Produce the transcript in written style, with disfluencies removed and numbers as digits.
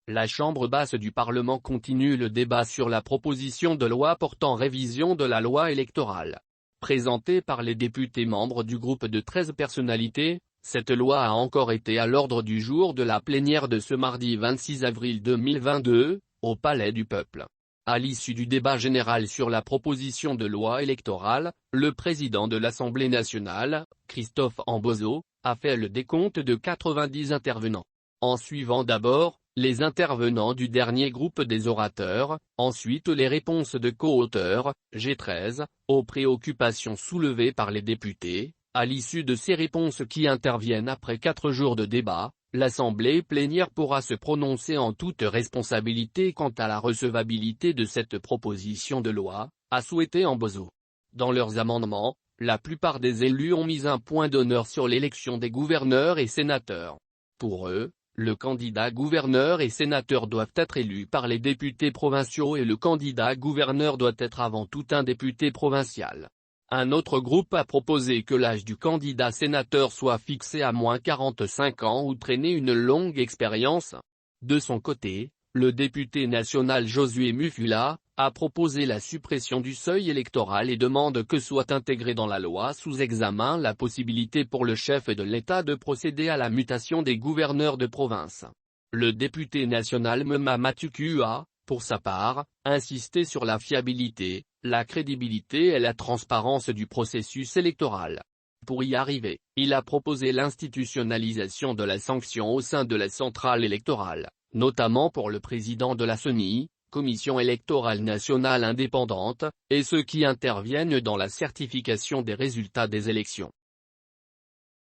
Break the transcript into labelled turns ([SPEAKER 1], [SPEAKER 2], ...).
[SPEAKER 1] La Chambre basse du Parlement continue le débat sur la proposition de loi portant révision de la loi électorale. Présentée par les députés membres du groupe de 13 personnalités, cette loi a encore été à l'ordre du jour de la plénière de ce mardi 26 avril 2022, au Palais du Peuple. À l'issue du débat général sur la proposition de loi électorale, le président de l'Assemblée nationale, Christophe Ambozo, a fait le décompte de 90 intervenants. En suivant d'abord, les intervenants du dernier groupe des orateurs, ensuite les réponses de co-auteurs, G13, aux préoccupations soulevées par les députés. À l'issue de ces réponses qui interviennent après 4 jours de débat, l'Assemblée plénière pourra se prononcer en toute responsabilité quant à la recevabilité de cette proposition de loi, a souhaité Ambozo. Dans leurs amendements, la plupart des élus ont mis un point d'honneur sur l'élection des gouverneurs et sénateurs. Pour eux, le candidat gouverneur et sénateur doivent être élus par les députés provinciaux et le candidat gouverneur doit être avant tout un député provincial. Un autre groupe a proposé que l'âge du candidat sénateur soit fixé à moins 45 ans ou traîner une longue expérience. De son côté, le député national Josué Mufula a proposé la suppression du seuil électoral et demande que soit intégrée dans la loi sous examen la possibilité pour le chef de l'État de procéder à la mutation des gouverneurs de province. Le député national Mema Matuku a, pour sa part, insisté sur la fiabilité, la crédibilité et la transparence du processus électoral. Pour y arriver, il a proposé l'institutionnalisation de la sanction au sein de la centrale électorale, notamment pour le président de la CENI, Commission électorale nationale indépendante, et ceux qui interviennent dans la certification des résultats des élections.